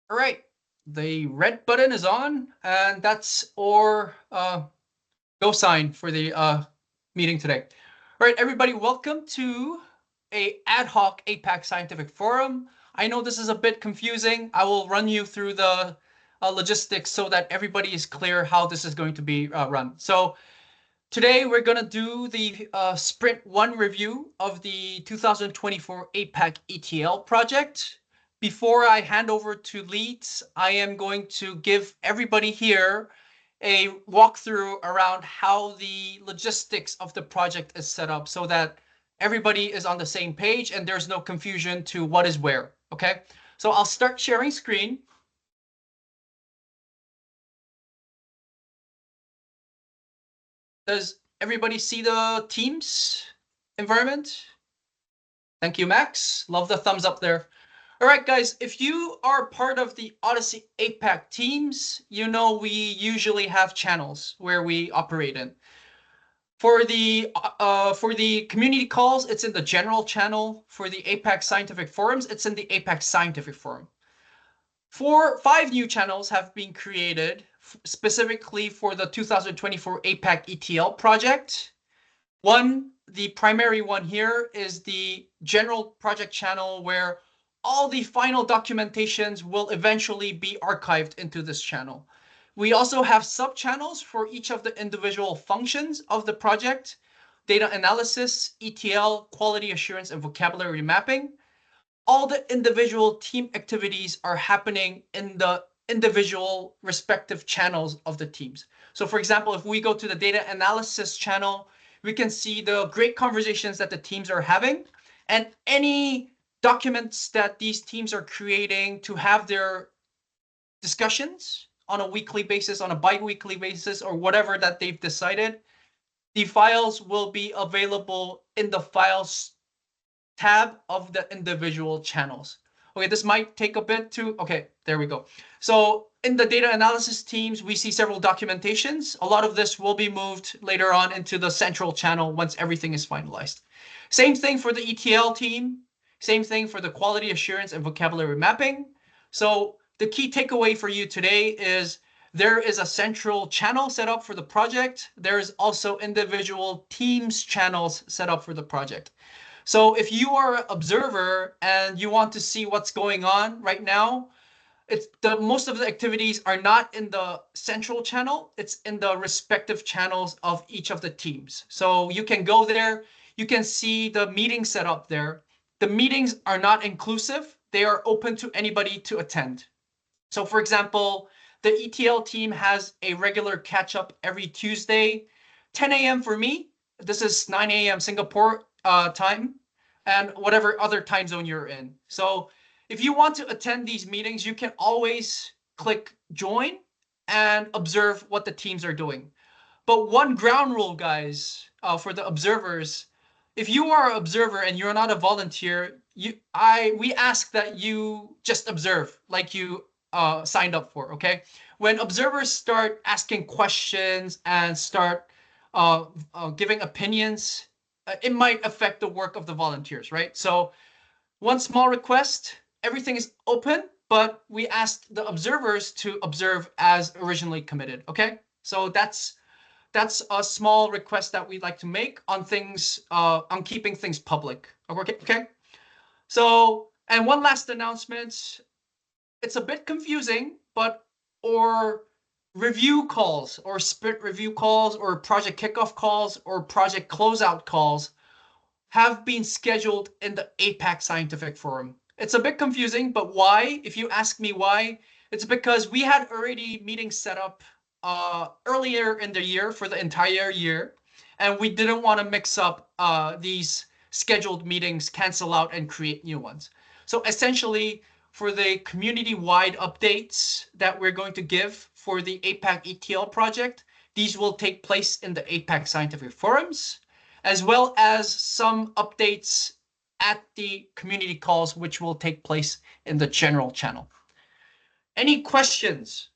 All right, the red button is on, and that's our go sign for the meeting today. All right, everybody, welcome to a ad hoc APAC scientific forum. I know this is a bit confusing. I will run you through the logistics so that everybody is clear how this is going to be run. So today we're going to do the Sprint 1 review of the 2024 APAC ETL project. Before I hand over to leads, I am going to give everybody here a walkthrough around how the logistics of the project is set up so that everybody is on the same page and there's no confusion to what is where. Okay, so I'll start sharing screen. Does everybody see the Teams environment? Thank you, Max. Love the thumbs up there. All right, guys, if you are part of the Odyssey APAC teams, you know we usually have channels where we operate in. For the community calls, it's in the general channel. For the APAC scientific forums, it's in the APAC scientific forum. 5 new channels have been created specifically for the 2024 APAC ETL project. One, the primary one here is the general project channel where all the final documentations will eventually be archived into this channel. We also have sub-channels for each of the individual functions of the project: data analysis, ETL, quality assurance, and vocabulary mapping. All the individual team activities are happening in the individual respective channels of the teams. So for example, if we go to the data analysis channel, we can see the great conversations that the teams are having and any documents that these teams are creating to have their discussions on a weekly basis, on a bi-weekly basis, or whatever that they've decided. The files will be available in the files tab of the individual channels. Okay, this might take a bit to, okay, there we go. So in the data analysis teams, we see several documentations. A lot of this will be moved later on into the central channel once everything is finalized. Same thing for the ETL team. Same thing for the quality assurance and vocabulary mapping. So the key takeaway for you today is there is a central channel set up for the project. There is also individual teams channels set up for the project. So if you are an observer and you want to see what's going on right now, most of the activities are not in the central channel. It's in the respective channels of each of the teams. So you can go there. You can see the meeting set up there. The meetings are not inclusive. They are open to anybody to attend. So for example, the ETL team has a regular catch up every Tuesday, 10 a.m. for me. This is 9 a.m. Singapore time, and whatever other time zone you're in. So if you want to attend these meetings, you can always click join and observe what the teams are doing. But one ground rule, guys, for the observers: if you are an observer and you're not a volunteer, we ask that you just observe like you signed up for. Okay, when observers start asking questions and start giving opinions, it might affect the work of the volunteers, right? So one small request: everything is open, but we asked the observers to observe as originally committed. Okay, so that's a small request that we'd like to make on things, on keeping things public. Okay. So, and one last announcement. It's a bit confusing, but our review calls or sprint review calls or project kickoff calls or project closeout calls have been scheduled in the APAC Scientific Forum. It's a bit confusing, but why? If you ask me why, it's because we had already meetings set up earlier in the year for the entire year, and we didn't want to mix up these scheduled meetings, cancel out, and create new ones. So essentially, for the community-wide updates that we're going to give for the APAC ETL project, these will take place in the APAC Scientific Forums, as well as some updates at the community calls, which will take place in the general channel. Any questions?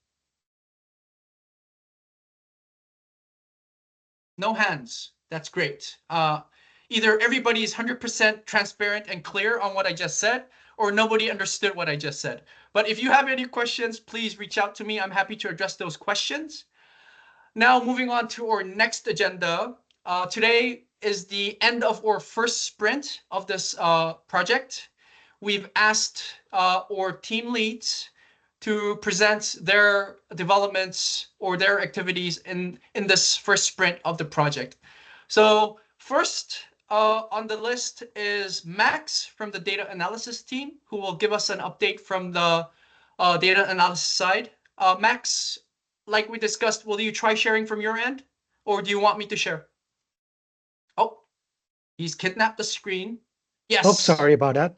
No hands. That's great. Either everybody is 100% transparent and clear on what I just said, or nobody understood what I just said. But if you have any questions, please reach out to me. I'm happy to address those questions. Now, moving on to our next agenda. Today is the end of our first sprint of this project. We've asked our team leads to present their developments or their activities in this first sprint of the project. So first on the list is Max from the data analysis team, who will give us an update from the data analysis side. Max, like we discussed, will you try sharing from your end, or do you want me to share? Oh, he's kidnapped the screen. Yes. Oh, sorry about that.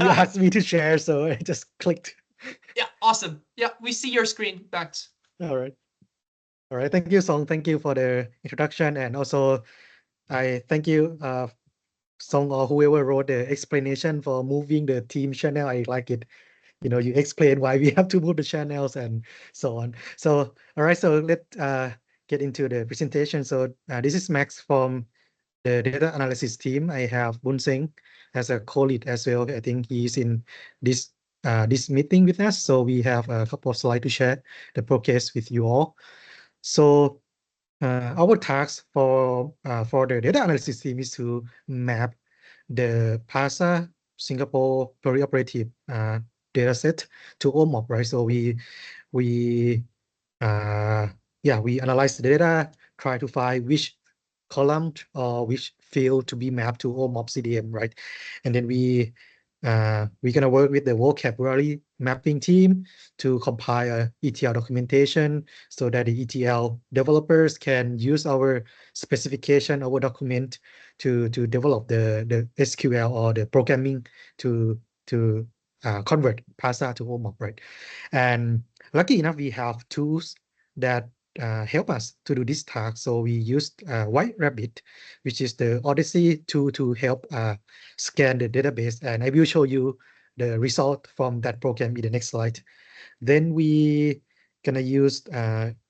You asked me to share, so I just clicked. Yeah, awesome. Yeah, we see your screen, Max. All right. All right. Thank you, Song. Thank you for the introduction. And also, I thank you, Song, or whoever wrote the explanation for moving the team channel. I like it. You know, you explain why we have to move the channels and so on. So, all right. So let's get into the presentation. So this is Max from the data analysis team. I have Bunseng as a co-lead as well. I think he's in this this meeting with us. So we have a couple of slides to share the progress with you all. So our task for the data analysis team is to map the PASA Singapore perioperative data set to OMOP, right? So we analyze the data, try to find which column or which field to be mapped to OMOP CDM, right? And then we're gonna work with the vocabulary mapping team to compile a ETL documentation so that the ETL developers can use our specification, our document to develop the SQL or the programming to convert PASA to OMOP, right? And lucky enough, we have tools that help us to do this task. So we used White Rabbit, which is the Odyssey tool to help scan the database. And I will show you the result from that program in the next slide. Then we gonna use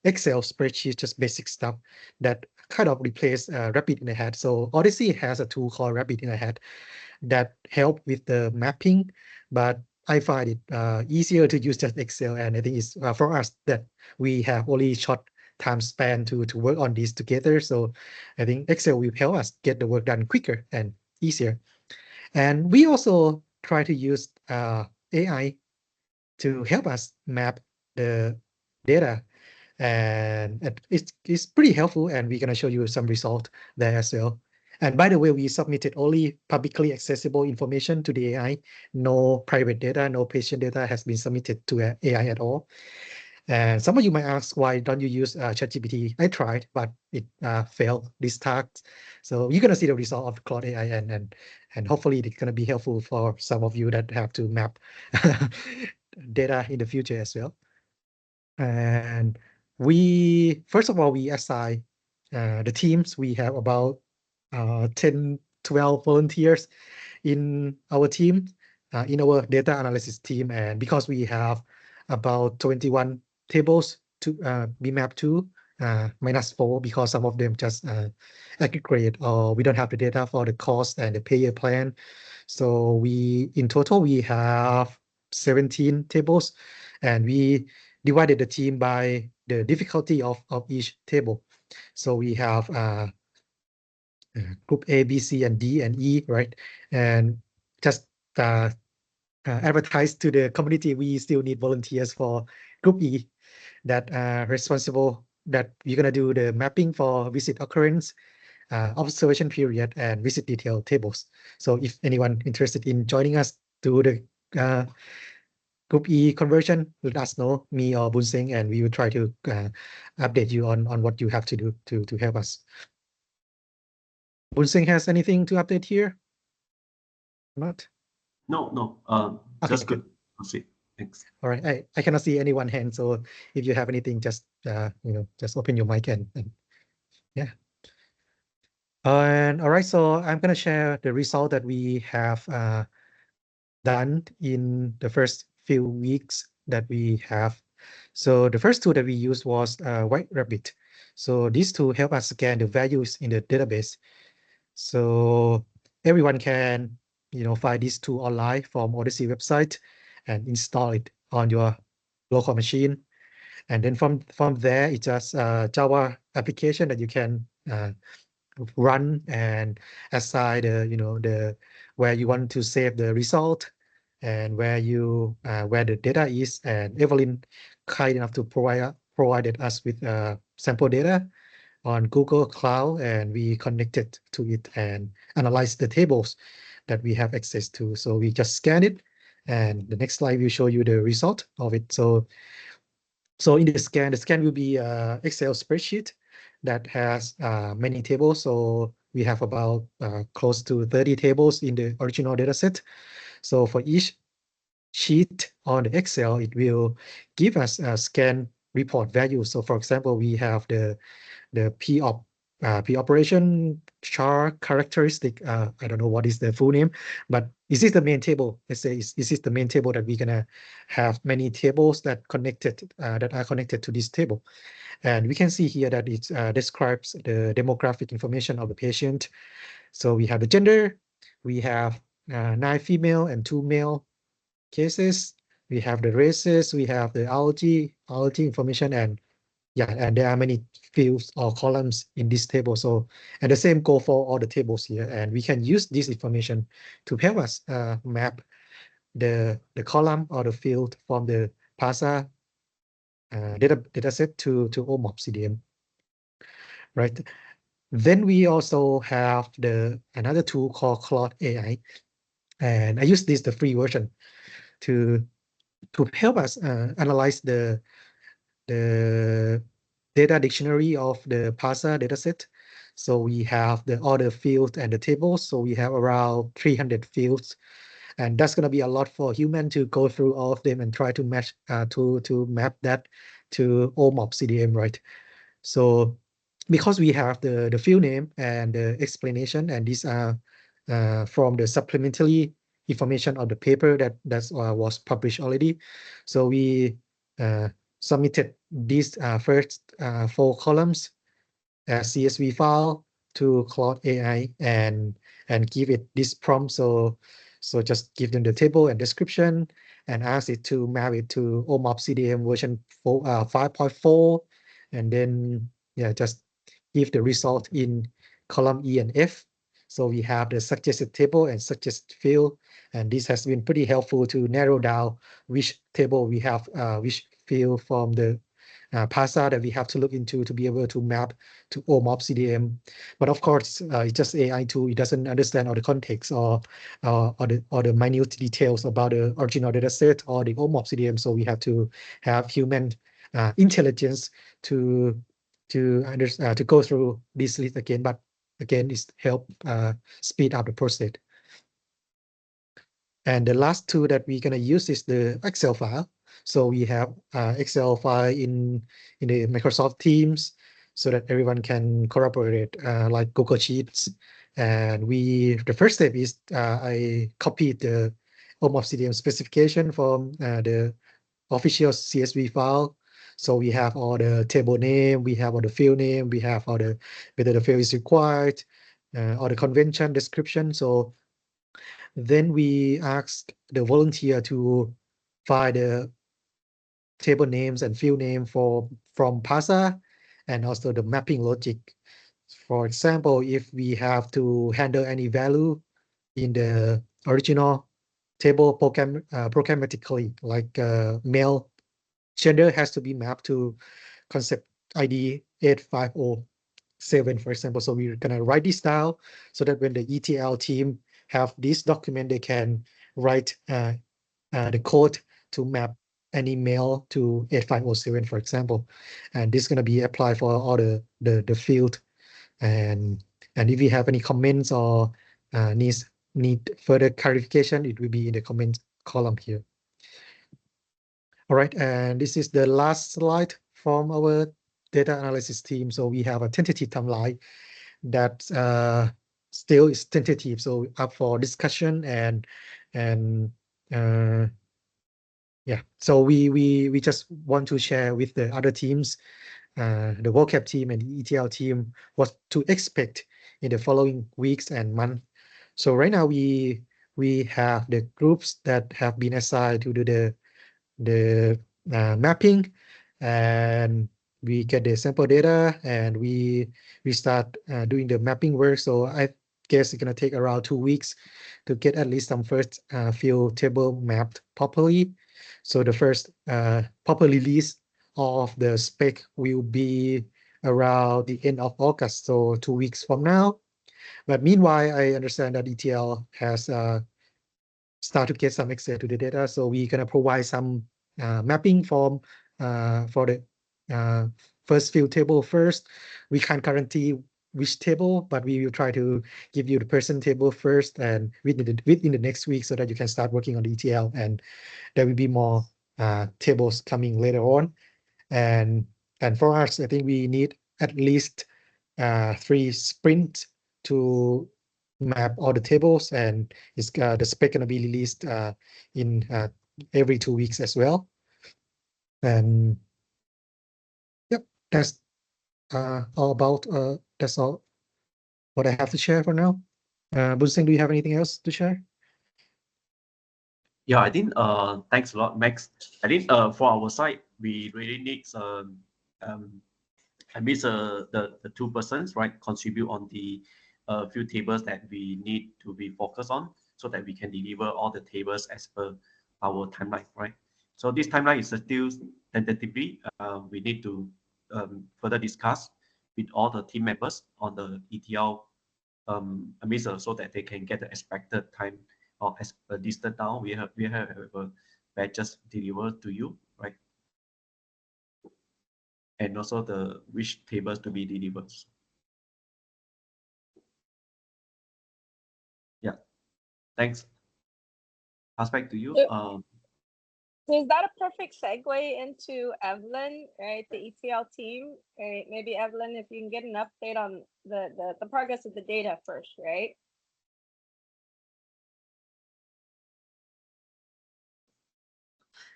Excel spreadsheet, just basic stuff that kind of replace Rabbit in the Hat. So Odyssey has a tool called Rabbit in the Hat that help with the mapping, but I find it easier to use just Excel, and I think it's for us that we have only short time span to work on this together. So I think Excel will help us get the work done quicker and easier. And we also try to use AI to help us map the data, and it's pretty helpful, and we're gonna show you some result there as well. And by the way, we submitted only publicly accessible information to the AI. No private data, no patient data has been submitted to AI at all. And some of you might ask, why don't you use ‑ChatGPT? I tried, but it failed this task. So you're gonna see the result of Claude AI, and hopefully it's gonna be helpful for some of you that have to map data in the future as well. And first of all, we assign the teams. We have about 10, 12 volunteers in our team, in our data analysis team. And because we have about 21 tables to be mapped to, -4, because some of them just aggregate, or we don't have the data for the cost and the payer plan. So in total, we have 17 tables, and we divided the team by the difficulty of each table. So we have group A, B, C, and D, and E, right? And just advertise to the community, we still need volunteers for group E that are responsible, that we're gonna do the mapping for visit occurrence, observation period, and visit detail tables. So if anyone interested in joining us to the Group E conversion, let us know, me or Bunseng, and we will try to update you on what you have to do to help us. Bunseng has anything to update here? Not? No. Okay, Just good. I'll see. Thanks. All right. I cannot see anyone hand, so if you have anything, just just open your mic and yeah. And all right, so I'm gonna share the result that we have done in the first few weeks that we have. So the first tool that we used was White Rabbit. So this tool help us scan the values in the database. So everyone can, find this tool online from Odyssey website and install it on your local machine. And then from there, it's just a Java application that you can run and assign the where you want to save the result and where the data is. And Evelyn kind enough to provided us with sample data on Google Cloud, and we connected to it and analyzed the tables that we have access to. So we just scan it, and the next slide will show you the result of it. So in the scan will be a Excel spreadsheet that has many tables. So we have about close to 30 tables in the original data set. So for each sheet on the Excel, it will give us a scan report value. So for example, we have the P operation chart characteristic. I don't know what is the full name, but is this the main table? Let's say is this the main table that we're gonna have many tables that are connected to this table. And we can see here that it describes the demographic information of the patient. So we have the gender, we have 9 female and 2 male cases. We have the races, we have the allergy information, and there are many fields or columns in this table. So, and the same go for all the tables here. And we can use this information to help us map the column or the field from the PASA data set to OMOP CDM, right? Then we also have another tool called Claude AI, and I use the free version to help us analyze the data dictionary of the PASA dataset. So we have all the fields and the tables. So we have around 300 fields, and that's going to be a lot for human to go through all of them and try to match to map that to OMOP CDM, right? So because we have the field name and the explanation, and these are from the supplementary information of the paper that was published already. So we submitted these first 4 columns as CSV file to Claude AI and give it this prompt. So just give them the table and description and ask it to map it to OMOP CDM version 5.4, and then just give the result in column E and F. So we have the suggested table and suggested field, and this has been pretty helpful to narrow down which table we have, which field from the PASA that we have to look into to be able to map to OMOP CDM. But of course, it's just AI tool. It doesn't understand all the context or the minute details about the original data set or the OMOP CDM. So we have to have human intelligence to go through this list again. But again, it's help speed up the process. And the last tool that we're going to use is the Excel file. So we have Excel file in the Microsoft Teams so that everyone can collaborate like Google Sheets. And the first step is I copied the OMOP CDM specification from the official CSV file. So we have all the table name, we have all the field name, we have all the whether the field is required, or the convention description. So then we asked the volunteer to find the table names and field name from PASA and also the mapping logic. For example, if we have to handle any value in the original table programmatically, like male gender has to be mapped to concept ID 8507, for example. So we're going to write this down so that when the ETL team have this document, they can write the code to map any male to 8507, for example. And this is going to be applied for all the field. And if you have any comments or need further clarification, it will be in the comment column here. All right, and this is the last slide from our data analysis team. So we have a tentative timeline that still is tentative, so up for discussion and yeah. So we just want to share with the other teams, the vocab team and the ETL team, what to expect in the following weeks and months. So right now we have the groups that have been assigned to do the mapping, and we get the sample data, and we start doing the mapping work. So I guess it's gonna take around 2 weeks to get at least some first few table mapped properly. So the first proper release of the spec will be around the end of August, so 2 weeks from now. But meanwhile, I understand that ETL has start to get some access to the data, so we're gonna provide some mapping form for the first few table first. We can't guarantee which table, but we will try to give you the person table first and within the next week, so that you can start working on the ETL, and there will be more tables coming later on. And for us, I think we need at least 3 sprints to map all the tables, and it's the spec gonna be released in every 2 weeks as well. And yep, that's all about that's all what I have to share for now. Boon-Seng, do you have anything else to share? Yeah, I think thanks a lot, Max. I think for our side, we really need I miss the 2 persons, right, contribute on the few tables that we need to be focused on, so that we can deliver all the tables as per our timeline, right? So this timeline is still tentatively. We need to further discuss with all the team members on the ETL so that they can get the expected time or as listed down. We have batches delivered to you, right? And also the which tables to be delivered. Yeah, thanks. Pass back to you. So is that a perfect segue into Evelyn, right? The ETL team, right? Maybe Evelyn, if you can get an update on the progress of the data first, right?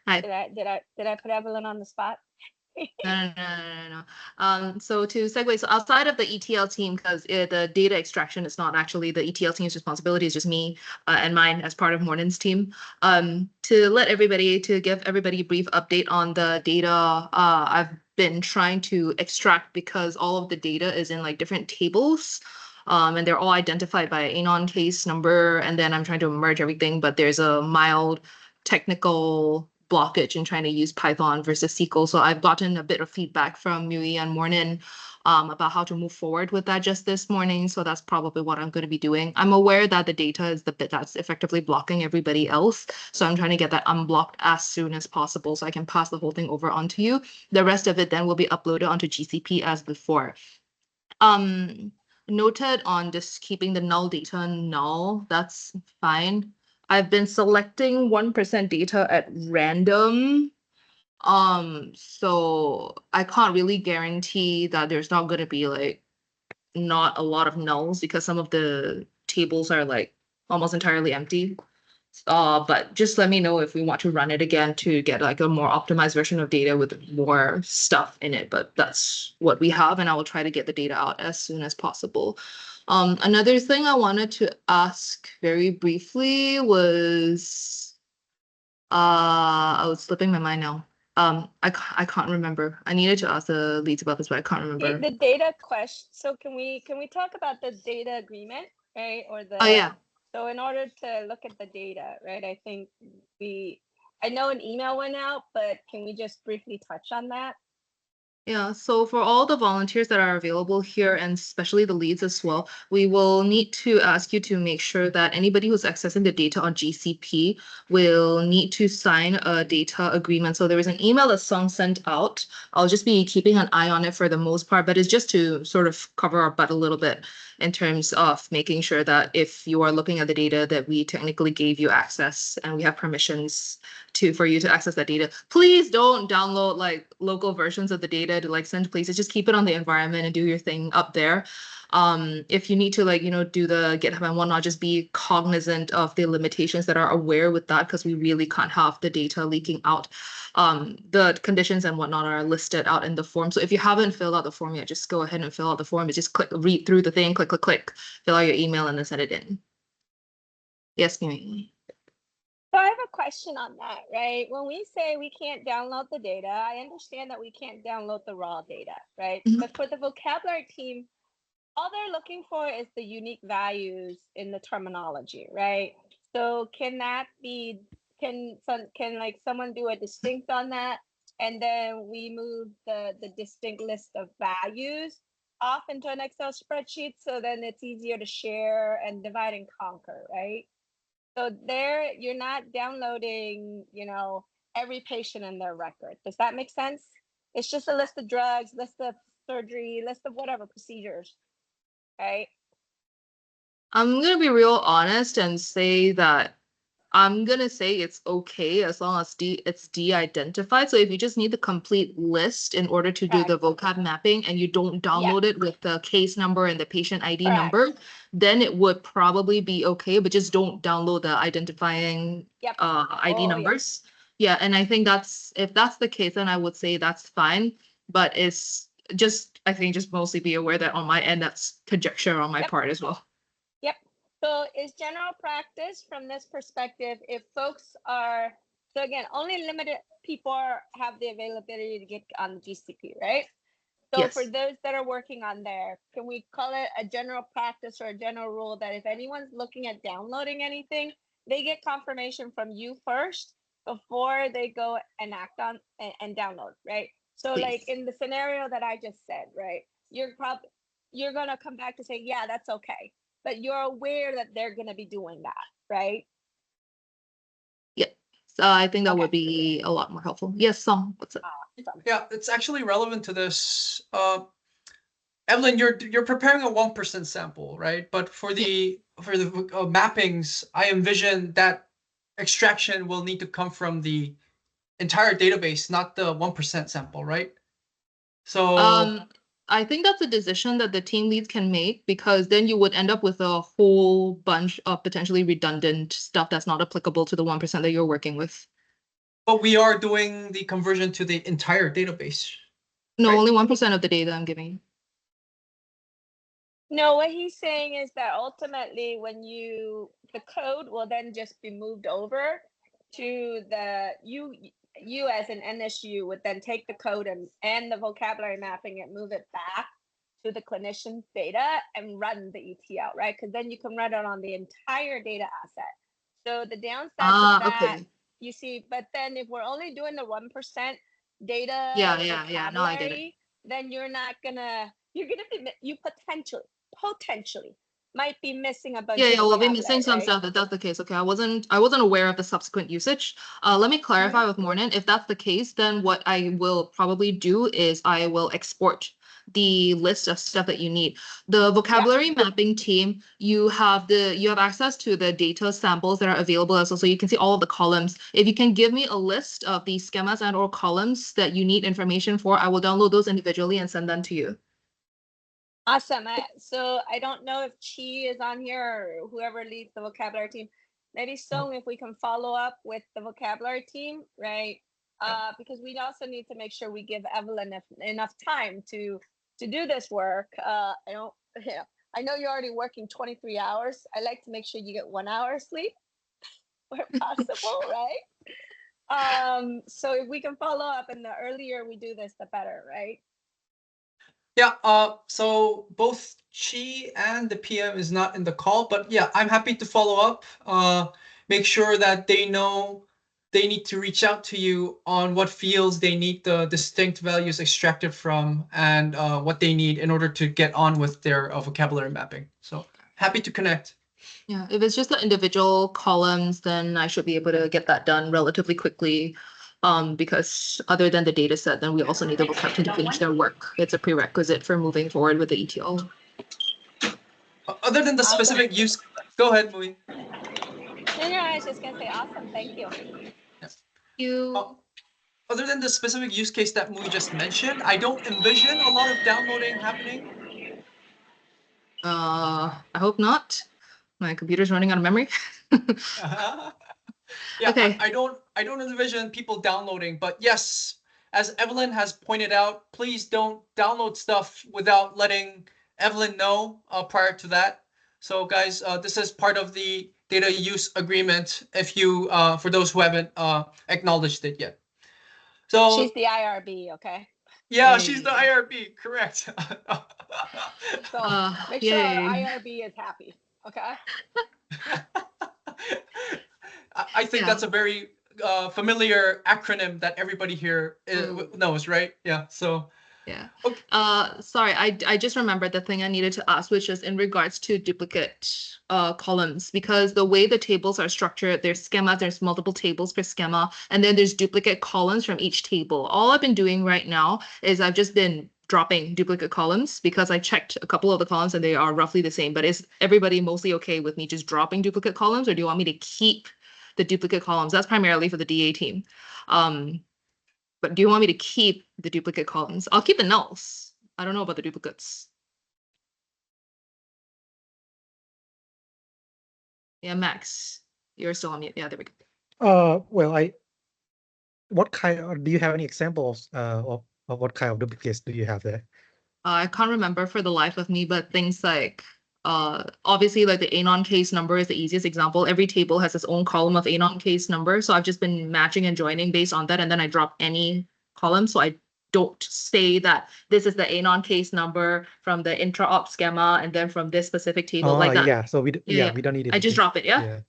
Hi. Did I put Evelyn on the spot? No. So to segue, so outside of the ETL team, because the data extraction is not actually the ETL team's responsibility, it's just me and mine as part of Mornin's team. To give everybody a brief update on the data, I've been trying to extract, because all of the data is in like different tables. And they're all identified by anon case number, and then I'm trying to merge everything, but there's a mild technical blockage in trying to use Python versus SQL. So I've gotten a bit of feedback from Mui and Mornin about how to move forward with that just this morning. So that's probably what I'm going to be doing. I'm aware that the data is the bit that's effectively blocking everybody else. So I'm trying to get that unblocked as soon as possible so I can pass the whole thing over onto you. The rest of it then will be uploaded onto GCP as before. Noted on just keeping the null data null, that's fine. I've been selecting 1% data at random. So I can't really guarantee that there's not going to be like not a lot of nulls, because some of the tables are like almost entirely empty. But just let me know if we want to run it again to get like a more optimized version of data with more stuff in it. But that's what we have, and I will try to get the data out as soon as possible. Another thing I wanted to ask very briefly was, I was slipping my mind now. I can't remember. I needed to ask the leads about this, but I can't remember. The data question. So can we talk about the data agreement, right? Or the. Oh yeah. So in order to look at the data, right? I think I know an email went out, but can we just briefly touch on that? Yeah, so for all the volunteers that are available here, and especially the leads as well, we will need to ask you to make sure that anybody who's accessing the data on GCP will need to sign a data agreement. So there is an email that Song sent out. I'll just be keeping an eye on it for the most part, but it's just to sort of cover our butt a little bit in terms of making sure that if you are looking at the data, that we technically gave you access and we have permissions for you to access that data. Please don't download like local versions of the data to like send places. Just keep it on the environment and do your thing up there. If you need to like, do the GitHub and whatnot, just be cognizant of the limitations that are aware with that, because we really can't have the data leaking out. The conditions and whatnot are listed out in the form. So if you haven't filled out the form yet, just go ahead and fill out the form. Just read through the thing, click, fill out your email, and then send it in. Yes, Mimi. So I have a question on that, right? When we say we can't download the data, I understand that we can't download the raw data, right? Mhm. But for the vocabulary team, all they're looking for is the unique values in the terminology, right? So can that be, can like someone do a distinct on that? And then we move the distinct list of values off into an Excel spreadsheet, so then it's easier to share and divide and conquer, right? So there, you're not downloading, every patient and their record. Does that make sense? It's just a list of drugs, list of surgery, list of whatever procedures, right? I'm gonna be real honest and say that I'm gonna say it's okay as long as it's de-identified. So if you just need the complete list in order to do Correct. the vocab mapping and you don't download it with the case number and the patient ID Correct. number, then it would probably be okay, but just don't download the identifying Yep. ID Oh, yeah. numbers. Yeah, and I think if that's the case, then I would say that's fine. But it's just, I think just mostly be aware that on my end, that's conjecture on my Yep. part as well. Yep. So is general practice from this perspective, if folks are, so again, only limited people have the availability to get on the GCP, right? So Yes. for those that are working on there, can we call it a general practice or a general rule that if anyone's looking at downloading anything, they get confirmation from you first before they go and act on and download, right? So like Please. in the scenario that I just said, right? You're gonna come back to say, yeah, that's okay. But you're aware that they're gonna be doing that, right? Yeah. So I think that Okay. would be a lot more helpful. Yes, Song, what's up? Awesome. Yeah, it's actually relevant to this. Evelyn, you're preparing a 1% sample, right? But for the mappings, I envision that extraction will need to come from the entire database, not the 1% sample, right? So I think that's a decision that the team leads can make, because then you would end up with a whole bunch of potentially redundant stuff that's not applicable to the 1% that you're working with. but we are doing the conversion to the entire database. No, Right. only 1% of the data I'm giving. No, what he's saying is that ultimately when the code will then just be moved over to you as an NSU would then take the code and the vocabulary mapping and move it back to the clinician's data and run the ETL, right? Because then you can run it on the entire data asset. So the downside to that, Okay. you see, but then if we're only doing the 1% data Yeah, no, I get it. vocabulary, then you're gonna be, you potentially might be missing a bunch of We'll be vocabulary, missing some right? stuff if that's the case. Okay, I wasn't aware of the subsequent usage. Let me clarify with Mornan. If that's the case, then what I will probably do is I will export the list of stuff that you need. The vocabulary mapping team, you have access to the data samples that are available as well, so you can see all of the columns. If you can give me a list of the schemas and or columns that you need information for, I will download those individually and send them to you. Awesome. So I don't know if Chi is on here or whoever leads the vocabulary team. Maybe Song, if we can follow up with the vocabulary team, right? Because we also need to make sure we give Evelyn enough time to do this work. I know you're already working 23 hours. I like to make sure you get 1 hour of sleep where possible, right? So if we can follow up, and the earlier we do this, the better, right? Yeah, so both Chi and the PM is not in the call, but yeah, I'm happy to follow up. Make sure that they know they need to reach out to you on what fields they need the distinct values extracted from, and what they need in order to get on with their vocabulary mapping. So happy to connect. Yeah, if it's just the individual columns, then I should be able to get that done relatively quickly. Because other than the data set, then we also need the vocab to finish their work. It's a prerequisite for moving forward with the ETL. Other than the specific use, go ahead, Mui. No, I was just gonna say awesome. Thank you. Other than the specific use case that Mui just mentioned, I don't envision a lot of downloading happening. I hope not. My computer's running out of memory. Yeah, Okay. I don't envision people downloading, but yes, as Evelyn has pointed out, please don't download stuff without letting Evelyn know prior to that. So guys, this is part of the data use agreement. If you, for those who haven't acknowledged it yet. So She's the IRB, okay? yeah, she's the Yay. IRB, correct. So make sure our Yay. IRB is happy, okay? I think Yeah. that's a very familiar acronym that everybody here knows, right? Yeah. So Yeah. okay. Sorry, I just remembered the thing I needed to ask, which is in regards to duplicate columns, because the way the tables are structured, there's schema, there's multiple tables per schema, and then there's duplicate columns from each table. All I've been doing right now is I've just been dropping duplicate columns because I checked a couple of the columns and they are roughly the same. But is everybody mostly okay with me just dropping duplicate columns, or do you want me to keep the duplicate columns? That's primarily for the DA team. But do you want me to keep the duplicate columns? I'll keep the nulls. I don't know about the duplicates. Yeah, Max, you're still on mute. Yeah, there we go. Well, what kind do you have any examples of what kind of duplicates do you have there? I can't remember for the life of me, but things like obviously like the anon case number is the easiest example. Every table has its own column of anon case number. So I've just been matching and joining based on that. And then I drop any column. So I don't say that this is the anon case number from the intra-op schema and then from this specific table like that. Yeah, so we Yeah. we don't need it. I just drop it, yeah? Yeah.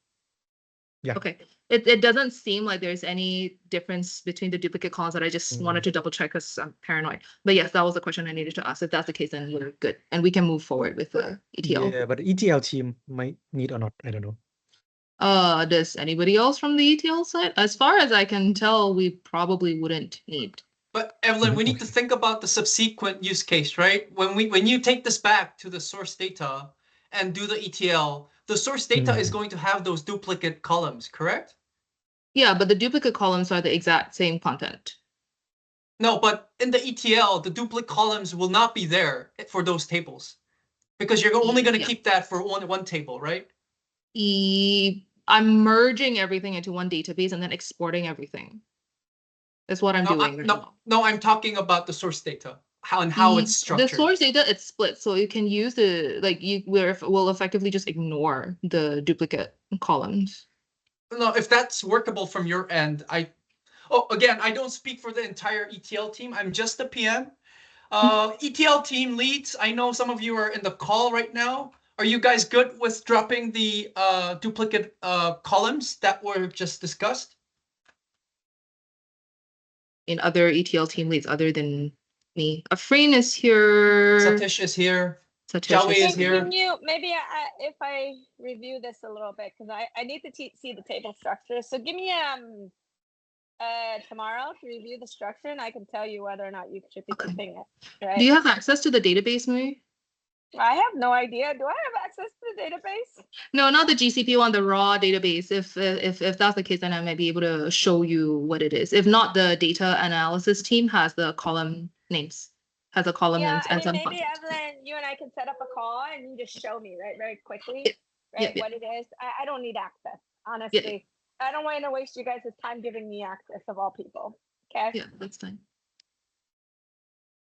Yeah. Okay. It doesn't seem like there's any difference between the duplicate columns that I just wanted to double check because I'm paranoid. But yes, that was the question I needed to ask. If that's the case, then we're good. And we can move forward with the ETL. Yeah, but the ETL team might need or not. I don't know. Does anybody else from the ETL side? As far as I can tell, we probably wouldn't need. But Evelyn, we need to think about the subsequent use case, right? When you take this back to the source data and do the ETL, the source data is going to have those duplicate columns, correct? Yeah, but the duplicate columns are the exact same content. No, but in the ETL, the duplicate columns will not be there for those tables because you're only going to Yeah. keep that for one table, right? I'm merging everything into one database and then exporting everything. That's what I'm doing right now. No, I'm talking about the source data, how it's structured. The source data, it's split, so you can use the will effectively just ignore the duplicate columns. No, if that's workable from your end, again, I don't speak for the entire ETL team. I'm just the PM. ETL team leads, I know some of you are in the call right now. Are you guys good with dropping the duplicate columns that were just discussed? In other ETL team leads other than me. Afreen is here. Satish is here. Satish Jawi is here. Can you maybe if I review this a little bit because I need to see the table structure. So give me tomorrow to review the structure and I can tell you whether or not you should be keeping it. Right? Do you have access to the database, Mui? I have no idea. Do I have access to the database? No, not the GCP one, the raw database. If that's the case, then I might be able to show you what it is. If not, the data analysis team has the column names, has a column names and some maybe content. Evelyn, you and I can set up a call and you just show me very quickly, what it is. I don't need access, honestly. I don't want to waste you guys' time giving me access of all people. Okay. Yeah, that's fine.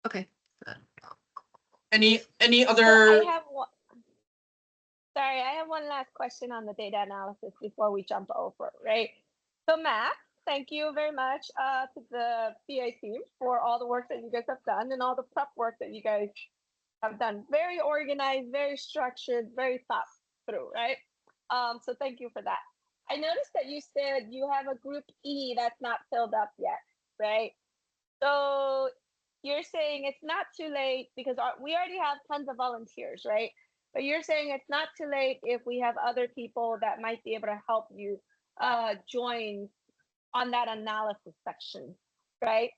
Okay. Any other? I have one last question on the data analysis before we jump over, right? So Matt, thank you very much to the PA team for all the work that you guys have done and all the prep work that you guys have done. Very organized, very structured, very thought through, right? So thank you for that. I noticed that you said you have a group E that's not filled up yet, right? So you're saying it's not too late because we already have tons of volunteers, right? But you're saying it's not too late if we have other people that might be able to help you join on that analysis section, right?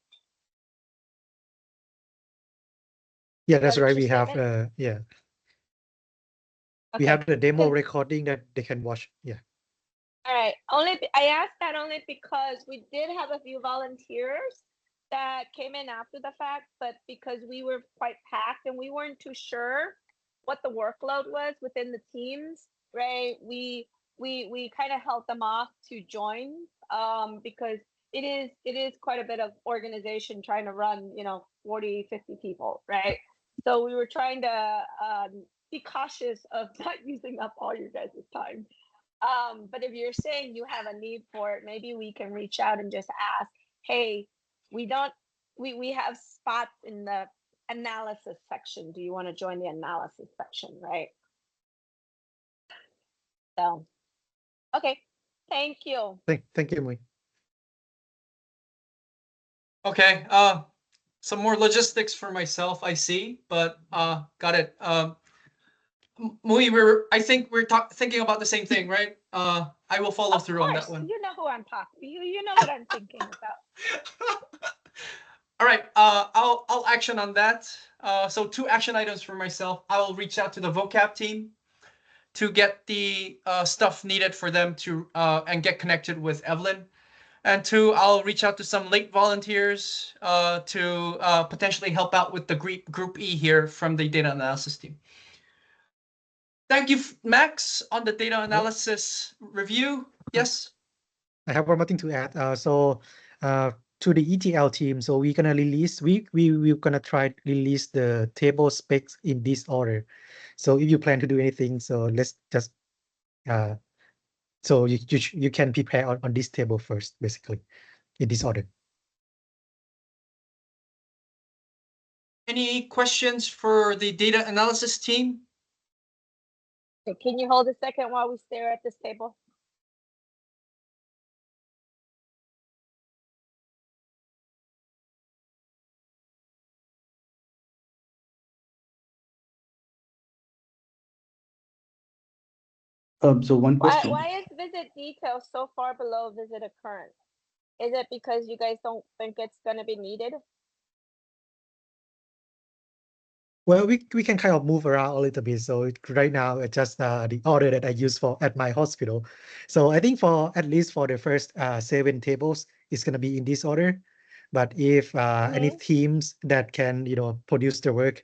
Yeah, that's right. We have we have the demo recording that they can watch. Yeah. All right. I asked that only because we did have a few volunteers that came in after the fact, but because we were quite packed and we weren't too sure what the workload was within the teams, right? We kind of held them off to join because it is quite a bit of organization trying to run, 40, 50 people, right? So we were trying to be cautious of not using up all your guys' time. But if you're saying you have a need for it, maybe we can reach out and just ask, hey, we have spots in the analysis section. Do you want to join the analysis section, right? So, okay, thank you. Thank you, Mui. Okay, some more logistics for myself, I see, but got it. Mui, I think we're thinking about the same thing, right? I will follow through on that one. You know who I'm talking. You know what I'm thinking about. All right, I'll action on that. So 2 action items for myself. I will reach out to the vocab team to get the stuff needed for them to and get connected with Evelyn. And 2, I'll reach out to some late volunteers to potentially help out with the group E here from the data analysis team. Thank you, Max, on the data analysis review. Yes? I have one more thing to add. To the ETL team, so we're gonna release, we're gonna try release the table specs in this order. So if you plan to do anything, so let's just so you can prepare on this table first, basically, in this order. Any questions for the data analysis team? Can you hold a second while we stare at this table? So one question. Why is visit detail so far below visit occurrence? Is it because you guys don't think it's going to be needed? Well, we can kind of move around a little bit. So right now, it's just the order that I use for at my hospital. So I think for at least for the first 7 tables, it's gonna be in this order. But if any teams that can produce the work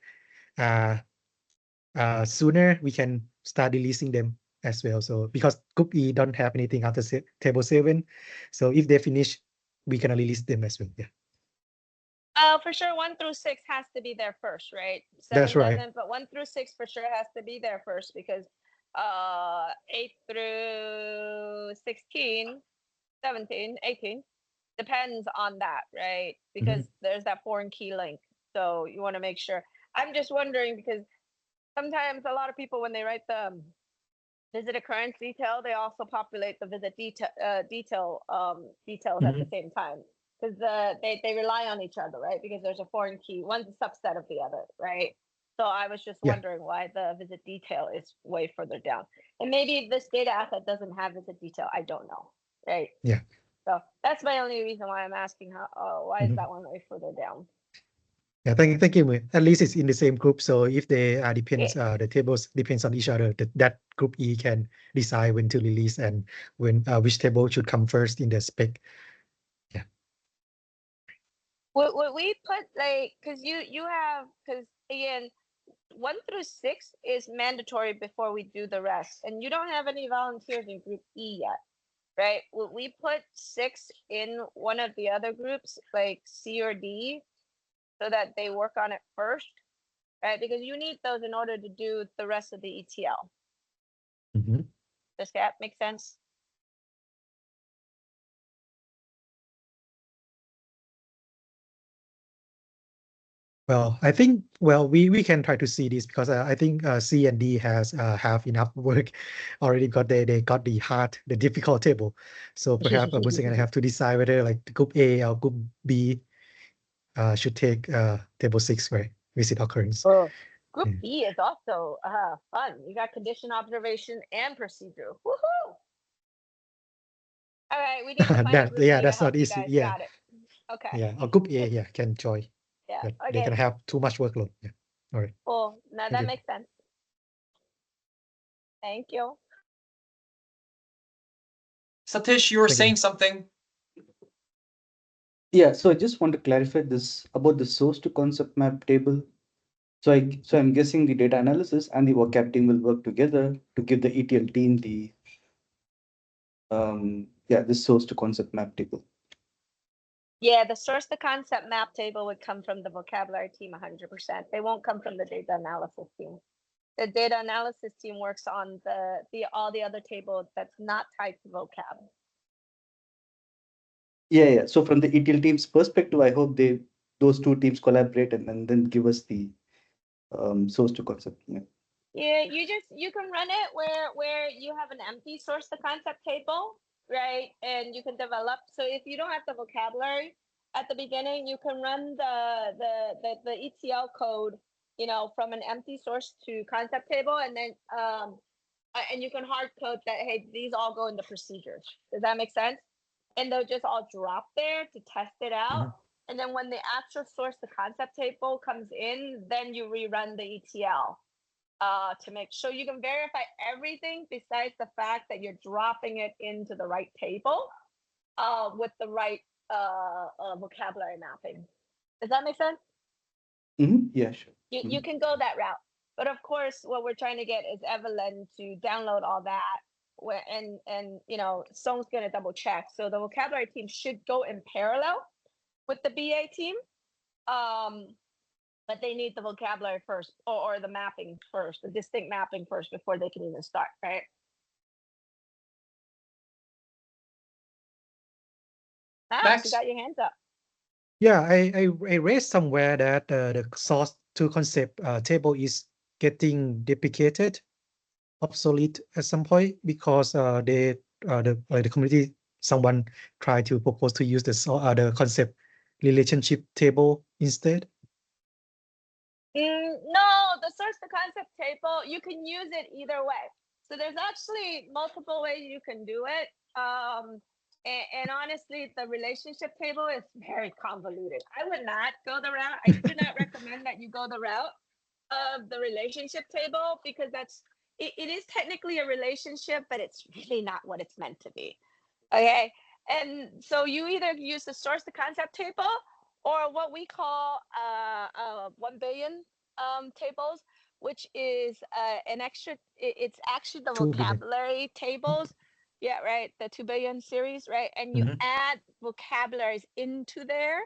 sooner, we can start releasing them as well. So because Group E don't have anything after table 7, so if they finish, we can release them as well. Yeah. For sure, 1 through 6 has to be there first, right? 7 That's right. doesn't, but 1 through 6 for sure has to be there first because 8 through 16, 17, 18 depends on that, right? Because there's that foreign key link. So you want to make sure. I'm just wondering because sometimes a lot of people, when they write the visit occurrence detail, they also populate the visit details at the same time because they rely on each other, right? Because there's a foreign key, one's a subset of the other, right? So I was just wondering why the visit detail is way further down, and maybe this data asset doesn't have visit detail. I don't know, right? Yeah. So that's my only reason why I'm asking why is that one way further down? Yeah, thank you. At least it's in the same group. So if they depends, the tables depends on each other. That group E can decide when to release and when which table should come first in the spec. Yeah. Would we put because you have again 1 through 6 is mandatory before we do the rest, and you don't have any volunteers in group E yet, right? Would we put 6 in one of the other groups like C or D so that they work on it first, right? Because you need those in order to do the rest of the ETL. Does that make sense? Well, I think we can try to see this because I think C and D has have enough work already. They got the difficult table. So perhaps we're gonna have to decide whether like group A or group B should take table 6, right? Visit occurrence. Group B is also fun. You got condition observation and procedure. Woohoo! All right, we need to find a group B that's to help not easy. you guys. Yeah. Got it. Okay. Yeah, or group A, can join. Yeah. But Okay. they're gonna have too much workload. Yeah. All right. Cool. Now Thank that you. makes sense. Thank you. Satish, you were Thank you. saying something. Yeah, so I just want to clarify this about the source to concept map table. So I'm guessing the data analysis and the vocab team will work together to give the ETL team the this source to concept map table. Yeah, the source to concept map table would come from the vocabulary team 100%. They won't come from the data analysis team. The data analysis team works on all the other tables that's not tied to vocab. Yeah. So from the ETL team's perspective, I hope those two teams collaborate and then give us the source to concept. Yeah, you can run it where you have an empty source to concept table, right? And you can develop. So if you don't have the vocabulary at the beginning, you can run the ETL code, from an empty source to concept table, and then and you can hard code that, hey, these all go into procedures. Does that make sense? And they'll just all drop there to test it out. And then when the actual source to concept table comes in, then you rerun the ETL to make sure you can verify everything besides the fact that you're dropping it into the right table with the right vocabulary mapping. Does that make sense? Yeah, sure. You can go that route. But of course, what we're trying to get is Evelyn to download all that. And Song's going to double check. So the vocabulary team should go in parallel with the BA team. But they need the vocabulary first or the mapping first, the distinct mapping first before they can even start, right? Max, you got your hands up. Yeah, I read somewhere that the source to concept table is getting deprecated, obsolete at some point because the community, someone tried to propose to use the concept relationship table instead. No, the source to concept table, you can use it either way. So there's actually multiple ways you can do it. And honestly, the relationship table is very convoluted. I would not go the route. I do not recommend that you go the route of the relationship table because it is technically a relationship, but it's really not what it's meant to be. Okay. And so you either use the source to concept table or what we call 1 billion tables, which is an extra, it's actually the vocabulary tables. Yeah, right. The 2 billion series, right? And you add vocabularies into there,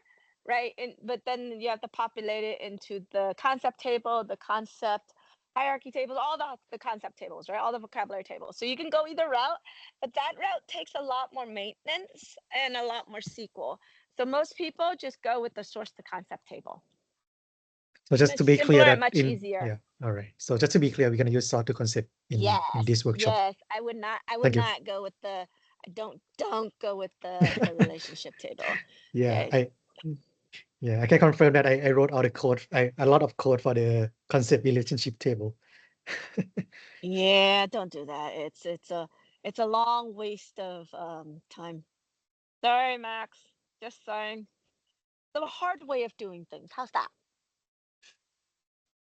right? But then you have to populate it into the concept table, the concept hierarchy tables, all the concept tables, right? All the vocabulary tables. So you can go either route, but that route takes a lot more maintenance and a lot more SQL. So most people just go with the source to concept table. So just to be clear, that much easier. Yeah, all right. So just to be clear, we're gonna use source to concept in this workship. Yes, I would not go with the. Don't go with the relationship table. Yeah, okay? I can confirm that I wrote all the code, a lot of code for the concept relationship table. Yeah, don't do that. It's a long waste of time. Sorry, Max. Just saying. The hard way of doing things. How's that?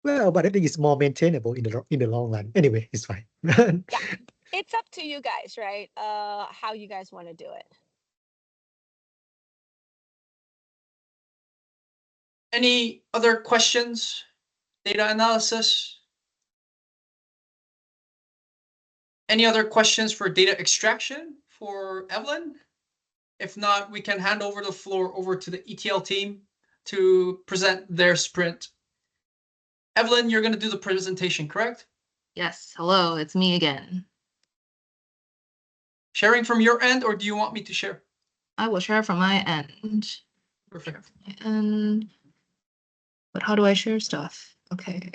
Well, but I think it's more maintainable in the long run. Anyway, it's fine. Yeah, it's up to you guys, right? How you guys want to do it. Any other questions? Data analysis? Any other questions for data extraction for Evelyn? If not, we can hand over the floor over to the ETL team to present their sprint. Evelyn, you're going to do the presentation, correct? Yes. Hello, it's me again. Sharing from your end, or do you want me to share? I will share from my end. Perfect. But how do I share stuff? Okay.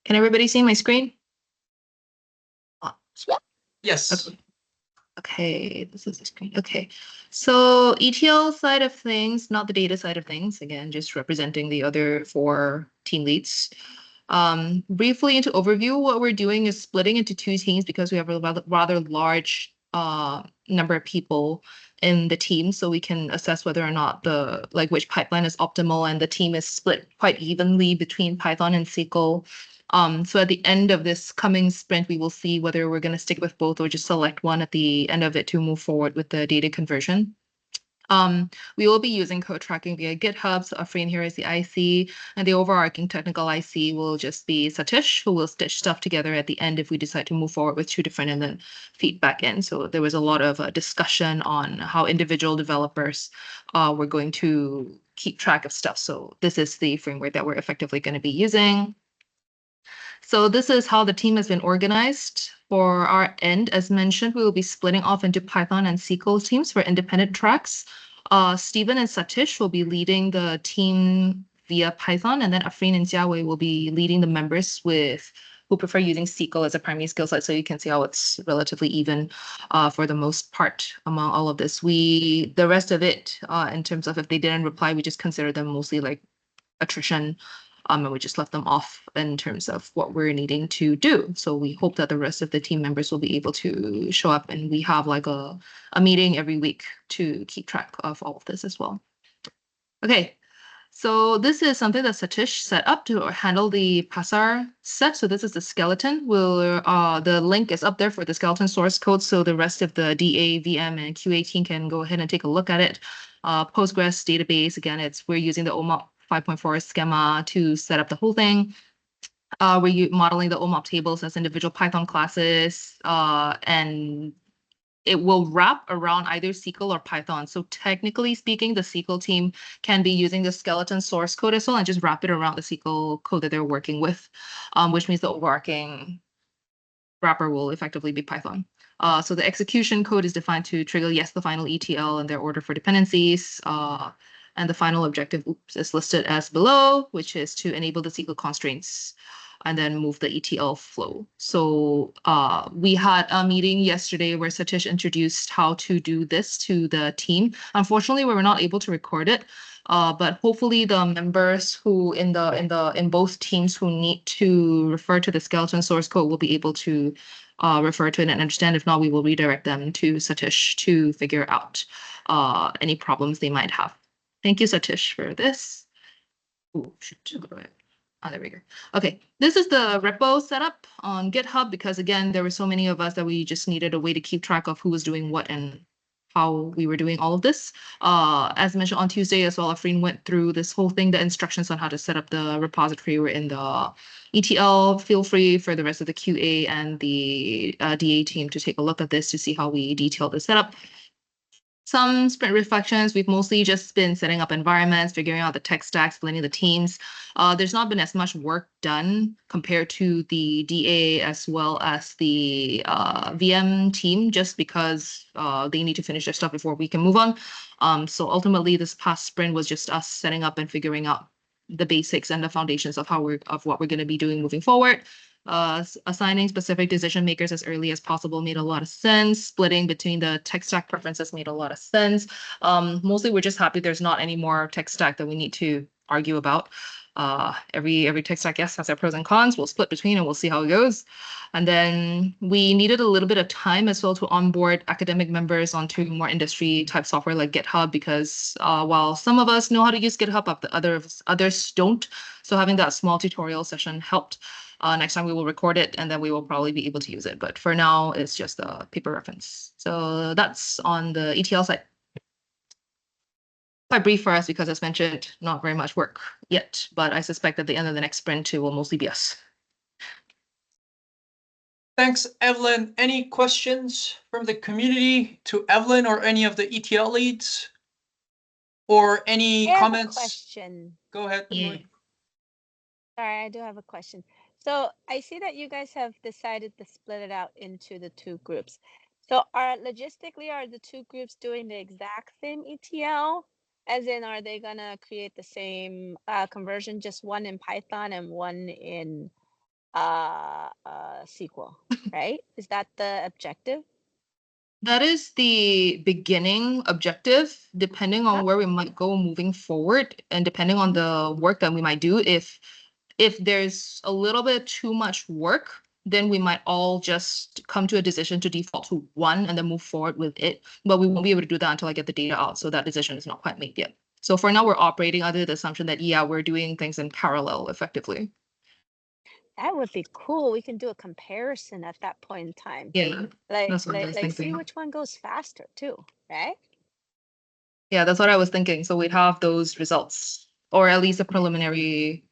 Can everybody see my screen? Yes. Okay, this is the screen. Okay, so ETL side of things, not the data side of things. Again, just representing the other 4 team leads. Briefly into overview, what we're doing is splitting into 2 teams because we have a rather large number of people in the team, so we can assess whether or not which pipeline is optimal, and the team is split quite evenly between Python and SQL. So at the end of this coming sprint, we will see whether we're going to stick with both or just select one at the end of it to move forward with the data conversion. We will be using code tracking via GitHub. So Afreen here is the IC, and the overarching technical IC will just be Satish, who will stitch stuff together at the end if we decide to move forward with two different and then feedback in. So there was a lot of discussion on how individual developers were going to keep track of stuff. So this is the framework that we're effectively going to be using. So this is how the team has been organized. For our end, as mentioned, we will be splitting off into Python and SQL teams for independent tracks. Stephen and Satish will be leading the team via Python, and then Afreen and Jiawei will be leading the members who prefer using SQL as a primary skill set. So you can see how it's relatively even for the most part among all of this. The rest of it, in terms of if they didn't reply, we just consider them mostly like attrition. And we just left them off in terms of what we're needing to do. So we hope that the rest of the team members will be able to show up, and we have like a meeting every week to keep track of all of this as well. Okay, so this is something that Satish set up to handle the Pasar set. So this is the skeleton. The link is up there for the skeleton source code. So the rest of the DA, VM, and QA team can go ahead and take a look at it. Postgres database, again, we're using the OMOP 5.4 schema to set up the whole thing. We're modeling the OMOP tables as individual Python classes, and it will wrap around either SQL or Python. So technically speaking, the SQL team can be using the skeleton source code as well and just wrap it around the SQL code that they're working with, which means the overarching wrapper will effectively be Python. So the execution code is defined to trigger, yes, the final ETL and their order for dependencies. And the final objective is listed as below, which is to enable the SQL constraints and then move the ETL flow. So we had a meeting yesterday where Satish introduced how to do this to the team. Unfortunately, we were not able to record it, but hopefully the members who in both teams who need to refer to the skeleton source code will be able to refer to it and understand. If not, we will redirect them to Satish to figure out any problems they might have. Thank you, Satish, for this. Oh, shoot. There we go. Okay, this is the repo setup on GitHub because, again, there were so many of us that we just needed a way to keep track of who was doing what and how we were doing all of this. As mentioned on Tuesday as well, Afreen went through this whole thing, the instructions on how to set up the repository were in the ETL. Feel free for the rest of the QA and the DA team to take a look at this to see how we detail the setup. Some sprint reflections, we've mostly just been setting up environments, figuring out the tech stack, splitting the teams. There's not been as much work done compared to the DA as well as the VM team, just because they need to finish their stuff before we can move on. So ultimately, this past sprint was just us setting up and figuring out the basics and the foundations of what we're going to be doing moving forward. Assigning specific decision makers as early as possible made a lot of sense. Splitting between the tech stack preferences made a lot of sense. Mostly we're just happy there's not any more tech stack that we need to argue about. Every tech stack, yes, has their pros and cons. We'll split between and we'll see how it goes. And then we needed a little bit of time as well to onboard academic members onto more industry type software like GitHub, because while some of us know how to use GitHub, others don't. So having that small tutorial session helped. Next time we will record it and then we will probably be able to use it. But for now, it's just a paper reference. So that's on the ETL side. Quite brief for us because, as mentioned, not very much work yet. But I suspect at the end of the next sprint, it will mostly be us. Thanks, Evelyn. Any questions from the community to Evelyn or any of the ETL leads? Or any comments? Question. Go ahead. Yeah. Sorry, I do have a question. So I see that you guys have decided to split it out into the two groups. So logistically, are the two groups doing the exact same ETL? As in, are they gonna create the same conversion, just one in Python and one in SQL, right? Is that the objective? That is the beginning objective, depending on where we might go moving forward and depending on the work that we might do. If there's a little bit too much work, then we might all just come to a decision to default to one and then move forward with it. But we won't be able to do that until I get the data out. So that decision is not quite made yet. So for now, we're operating under the assumption that, yeah, we're doing things in parallel effectively. That would be cool. We can do a comparison at that point in time. Yeah, Like that's what I was see thinking. which one goes faster too, right? Yeah, that's what I was thinking. So we'd have those results, or at least a preliminary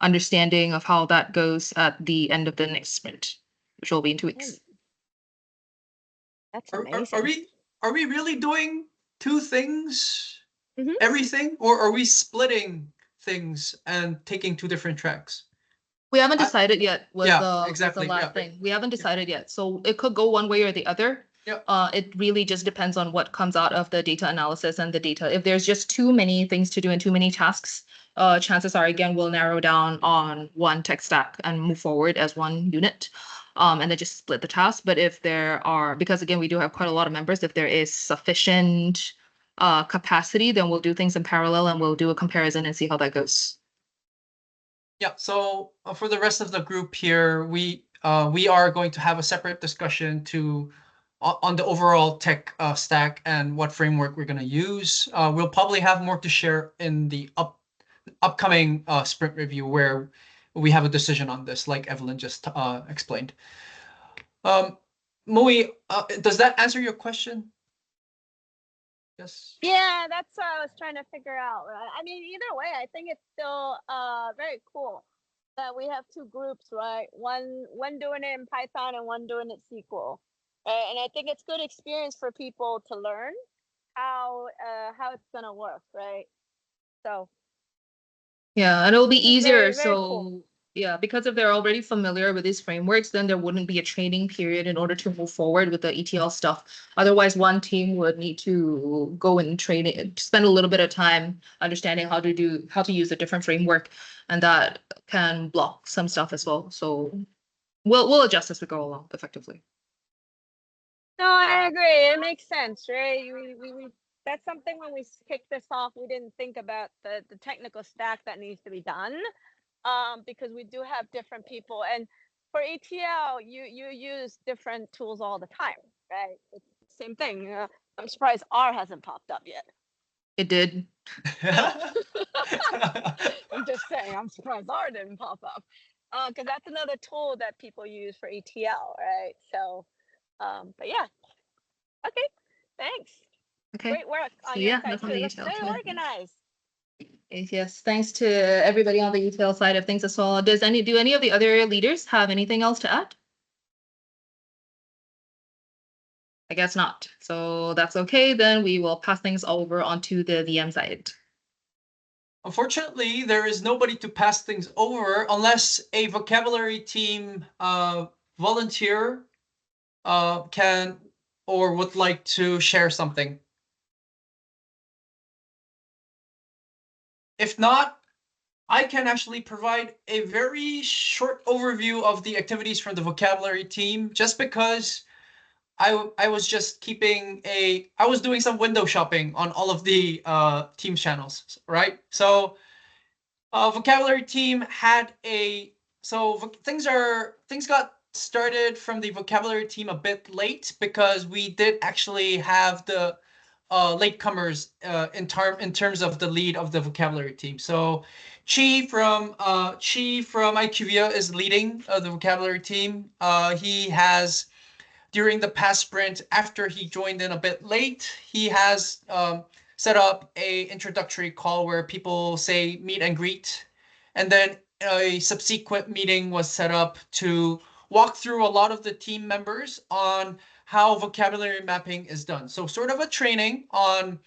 understanding of how that goes at the end of the next sprint, which will be in 2 weeks. That's Are, amazing. are we really doing two things? Mhm. Everything, or are we splitting things and taking two different tracks? We haven't I- decided yet. Was Yeah, the exactly, last yeah. thing. We haven't decided yet, so it could go one way or the other. Yeah. It really just depends on what comes out of the data analysis and the data. If there's just too many things to do and too many tasks, chances are again we'll narrow down on one tech stack and move forward as one unit, and then just split the task. But if there are, because again we do have quite a lot of members, if there is sufficient capacity, then we'll do things in parallel and we'll do a comparison and see how that goes. Yeah, so for the rest of the group here, we are going to have a separate discussion on the overall tech stack and what framework we're going to use. We'll probably have more to share in the upcoming sprint review where we have a decision on this, like Evelyn just explained. Mui, does that answer your question? Yes. Yeah, that's what I was trying to figure out. Right? I mean, either way, I think it's still very cool that we have two groups, right? One doing it in Python and one doing it SQL. Right? And I think it's good experience for people to learn how it's gonna work, right? So Yeah, and it'll be this is easier. very, very So cool. yeah, because if they're already familiar with these frameworks, then there wouldn't be a training period in order to move forward with the ETL stuff. Otherwise, one team would need to go and train it, spend a little bit of time understanding how to use a different framework, and that can block some stuff as well. So we'll adjust as we go along effectively. No, I agree. It makes sense, right? We that's something when we kicked this off, we didn't think about the technical stack that needs to be done. Because we do have different people, and for ETL, you use different tools all the time, right? It's the same thing. I'm surprised R hasn't popped up yet. It did. I'm just saying, I'm surprised R didn't pop up, because that's another tool that people use for ETL, right? So, but yeah, okay, thanks. Okay. Great work So on your yeah, side that's on too. the It looks ETL very side. organized. Yes, thanks to everybody on the ETL side of things as well. Do any of the other leaders have anything else to add? I guess not. So that's okay. Then we will pass things over onto the VM side. Unfortunately, there is nobody to pass things over unless a vocabulary team volunteer can or would like to share something. If not, I can actually provide a very short overview of the activities from the vocabulary team, just because I was just I was doing some window shopping on all of the Teams channels, right? So vocabulary team had things got started from the vocabulary team a bit late because we did actually have the latecomers in terms of the lead of the vocabulary team. So Chi from IQVIA is leading the vocabulary team. He has, during the past sprint, after he joined in a bit late, he has set up a introductory call where people say meet and greet, and then a subsequent meeting was set up to walk through a lot of the team members on how vocabulary mapping is done. So sort of a training on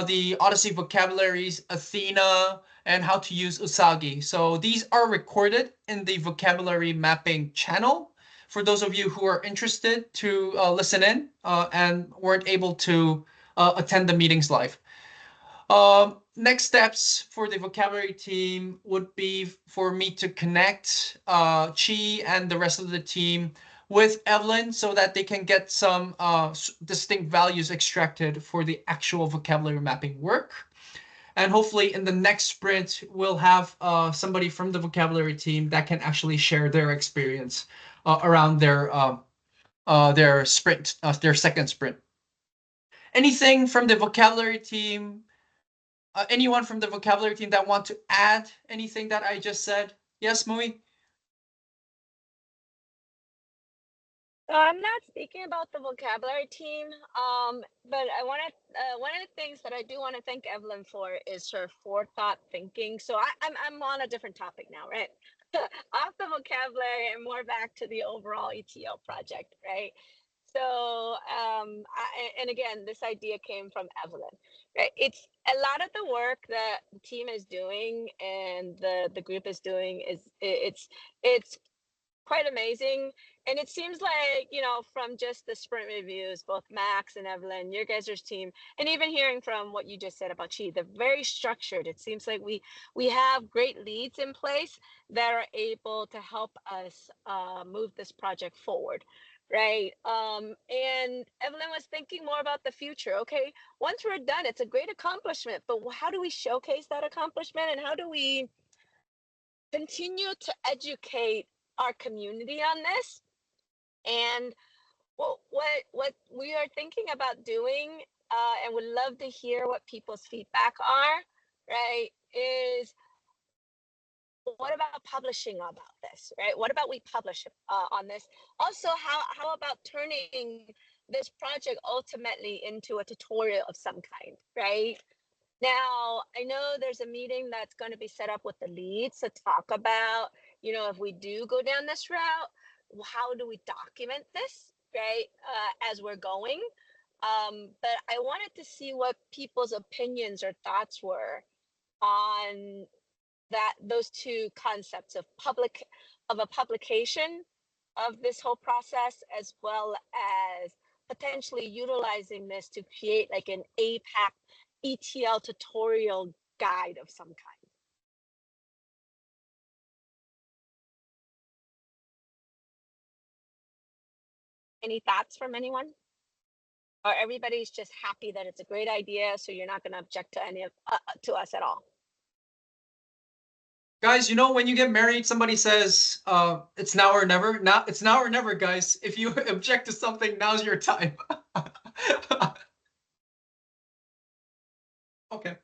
the Odyssey vocabularies, Athena, and how to use Usagi. So these are recorded in the vocabulary mapping channel for those of you who are interested to listen in and weren't able to attend the meetings live. Next steps for the vocabulary team would be for me to connect Chi and the rest of the team with Evelyn so that they can get some distinct values extracted for the actual vocabulary mapping work. And hopefully in the next sprint, we'll have somebody from the vocabulary team that can actually share their experience around their sprint, their second sprint. Anything from the vocabulary team? Anyone from the vocabulary team that want to add anything that I just said? Yes, Mui? So I'm not speaking about the vocabulary team, but I want to. One of the things that I do want to thank Evelyn for is her forethought thinking. So I'm on a different topic now, right? Off the vocabulary and more back to the overall ETL project, right? So, and again, this idea came from Evelyn, right? It's a lot of the work that the team is doing and the group is doing is it's quite amazing. And it seems like, from just the sprint reviews, both Max and Evelyn, your guys' team, and even hearing from what you just said about Chi, they're very structured. It seems like we have great leads in place that are able to help us move this project forward. Right. And Evelyn was thinking more about the future. Okay, once we're done, it's a great accomplishment, but how do we showcase that accomplishment, and how do we continue to educate our community on this? And what we are thinking about doing, and would love to hear what people's feedback are, right, is what about publishing about this, right? What about we publish on this? Also, how about turning this project ultimately into a tutorial of some kind, right? Now, I know there's a meeting that's going to be set up with the leads to talk about, if we do go down this route, how do we document this, right, as we're going? But I wanted to see what people's opinions or thoughts were on those two concepts of a publication of this whole process, as well as potentially utilizing this to create like an APAC ETL tutorial guide of some kind. Any thoughts from anyone? Or everybody's just happy that it's a great idea, so you're not going to object to any of to us at all? Guys, when you get married, somebody says, it's now or never. Now it's now or never, guys. If you object to something, now's your time. Okay.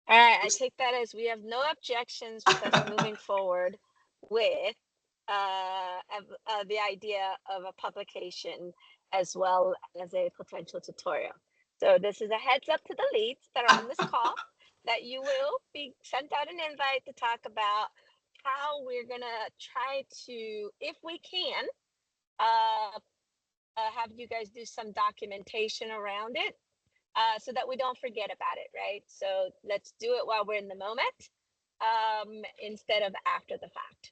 All right, I take that as we have no objections with us moving forward with the idea of a publication as well as a potential tutorial. So this is a heads up to the leads that are on this call that you will be sent out an invite to talk about how we're gonna try to, if we can, have you guys do some documentation around it, so that we don't forget about it, right? So let's do it while we're in the moment, instead of after the fact.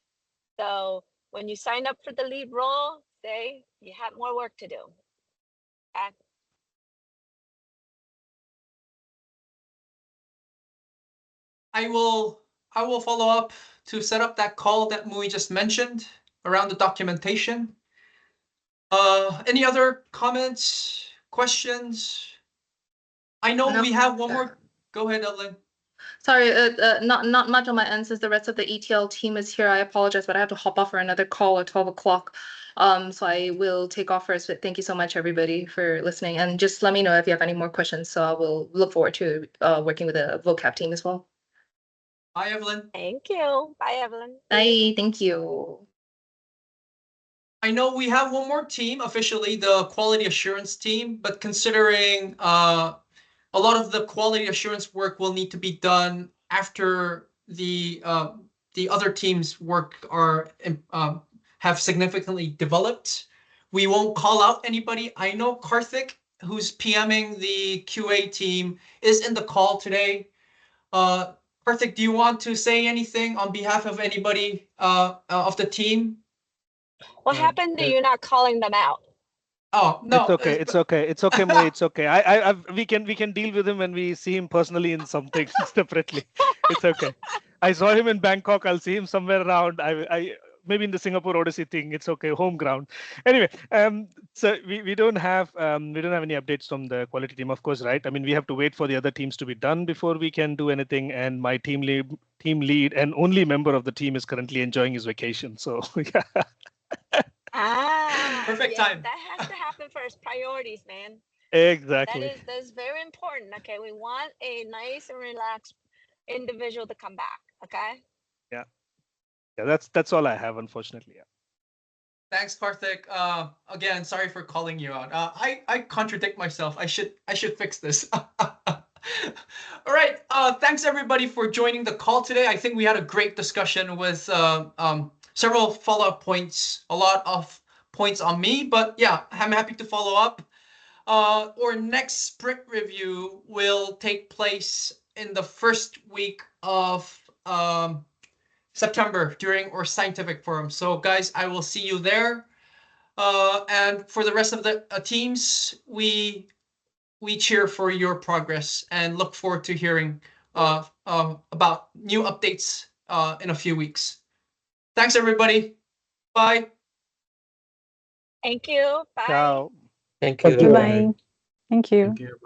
So when you sign up for the lead role, say you have more work to do. Okay? I will follow up to set up that call that Mui just mentioned around the documentation. Any other comments, questions? I know we have one more. Go ahead, Evelyn. Sorry, not much on my end since the rest of the ETL team is here. I apologize, but I have to hop off for another call at 12 o'clock. So I will take off first, but thank you so much, everybody, for listening. And just let me know if you have any more questions. So I will look forward to working with the vocab team as well. Bye, Evelyn. Thank you. Bye, Evelyn. Bye. Thank you. I know we have one more team, officially the quality assurance team, but considering a lot of the quality assurance work will need to be done after the other teams' work have significantly developed. We won't call out anybody. I know Karthik, who's PMing the QA team, is in the call today. Karthik, do you want to say anything on behalf of anybody of the team? What happened to you not calling them out? Oh no, it's okay. It's okay. It's okay, Mo. It's okay. We can deal with him when we see him personally in something separately. It's okay. I saw him in Bangkok. I'll see him somewhere around. I maybe in the Singapore Odyssey thing. It's okay. Home ground. Anyway, so we don't have any updates from the quality team, of course, right? I mean, we have to wait for the other teams to be done before we can do anything. And my team lead and only member of the team is currently enjoying his vacation. So yeah. Perfect yes, time. that has to happen first. Priorities, man. Exactly. That is very important. Okay, we want a nice and relaxed individual to come back. Okay. Yeah. Yeah, that's all I have, unfortunately. Yeah. Thanks, Karthik. Again, sorry for calling you out. I contradict myself. I should fix this. All right. Thanks everybody for joining the call today. I think we had a great discussion with several follow-up points, a lot of points on me, but yeah, I'm happy to follow up. Our next sprint review will take place in the first week of September during our scientific forum. So guys, I will see you there. And for the rest of the teams, we cheer for your progress and look forward to hearing about new updates in a few weeks. Thanks, everybody. Bye. Thank you. Bye. Ciao. Thank you. Thank you. Bye. Bye. Thank you. Thank you.